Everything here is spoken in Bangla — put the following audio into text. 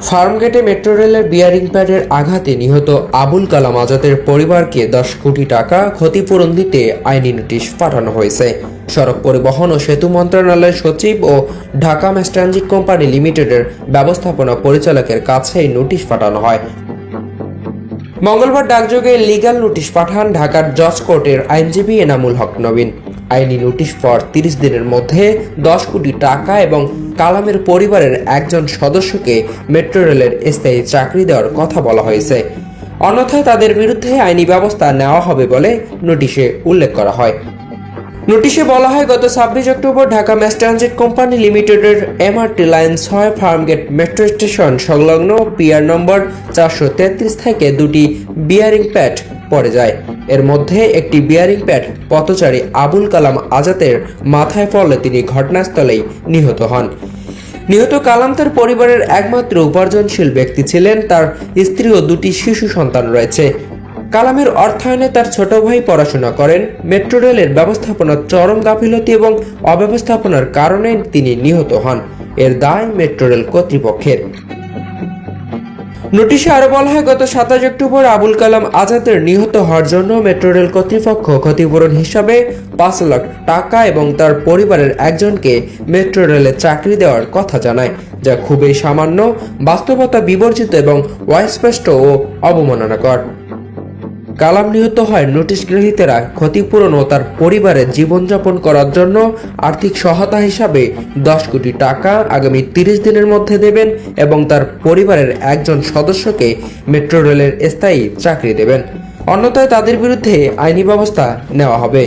ফার্মগেটে মেট্রো রেলের বিয়ারিং প্যাডের আঘাতে নিহত আবুল কালাম আজাদের পরিবারকে 10 কোটি টাকা ক্ষতিপূরণ দিতে আইনি নোটিশ পাঠানো হয়েছে। সড়ক পরিবহন ও সেতু মন্ত্রণালয়ের সচিব ও ঢাকা ম্যাস ট্রানজিট কোম্পানি লিমিটেডের ব্যবস্থাপনা পরিচালকের কাছে এই নোটিশ পাঠানো হয়। মঙ্গলবার ডাকযোগে লিগ্যাল নোটিশ পাঠান ঢাকার জজ কোর্টের আইনজীবী এনামুল হক নবীন। আইনি নোটিশ পর 30 দিনের মধ্যে 10 কোটি টাকা এবং কালামের পরিবারের একজন সদস্যকে মেট্রো রেলের স্থায়ী চাকরি দেওয়ার কথা বলা হয়েছে। অন্যথায় তাদের বিরুদ্ধে আইনি ব্যবস্থা নেওয়া হবে বলে নোটিশে উল্লেখ করা হয়। নোটিশে বলা হয়, গত 26 October Dhaka mass transit company লিমিটেডের MRT line 6 Farmgate metro station সংলগ্ন পিয়ার নম্বর 433 থেকে দুটি বিয়ারিং প্যাড পড়ে যায়। এর মধ্যে একটি বিয়ারিং প্যাড পথচারী আবুল কালাম আজাদের মাথায় পড়লে তিনি ঘটনাস্থলেই নিহত হন। নিহত কালাম তার পরিবারের একমাত্র উপার্জনশীল ব্যক্তি ছিলেন। তার স্ত্রী ও দুটি শিশু সন্তান রয়েছে। কালামের অর্থায়নে তার ছোট ভাই পড়াশোনা করেন। মেট্রো রেলের ব্যবস্থাপনার চরম গাফিলতি এবং অব্যবস্থাপনার কারণে তিনি নিহত হন। এর দায় মেট্রো রেল কর্তৃপক্ষের। নোটিশে আরো বলা হয়, গত 27 অক্টোবর আবুল কালাম আজাদের নিহত হওয়ার জন্য মেট্রো রেল কর্তৃপক্ষ ক্ষতিপূরণ হিসাবে 5 লাখ টাকা এবং তার পরিবারের একজনকে মেট্রো রেলে চাকরি দেওয়ার কথা জানায়, যা খুবই সামান্য, বাস্তবতা বিবর্জিত এবং অস্পষ্ট ও অবমাননাকর। কালাম নিহত হয় নোটিশ গ্রহীতারা ক্ষতিপূরণ ও তার পরিবারের জীবনযাপন করার জন্য আর্থিক সহায়তা হিসাবে 10 কোটি টাকা আগামী 30 দিনের মধ্যে দেবেন এবং তার পরিবারের একজন সদস্যকে মেট্রো রেলের স্থায়ী চাকরি দেবেন। অন্যথায় তাদের বিরুদ্ধে আইনি ব্যবস্থা নেওয়া হবে।